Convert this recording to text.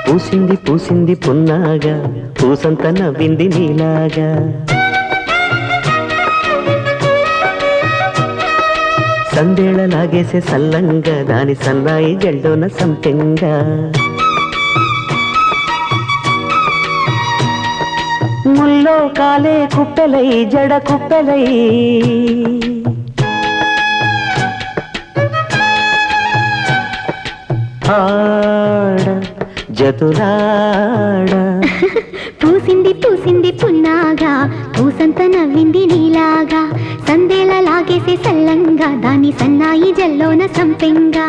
పూసింది పూసింది పున్నాగా పూసంత నవ్వింది నీలాగా సందేళ లాగేసే సల్లంగా దాని సన్నాయి జల్లోన సంపెంగా ముల్లో కాలే కుప్పెలై జడ కుప్పెలై ఆడ జతులాడ పూసింది పూసింది పున్నాగా పూసంత నవ్వింది నీలాగా సందేల లాగేసే సల్లంగా దాని సన్నాయి జల్లోన సంపెంగా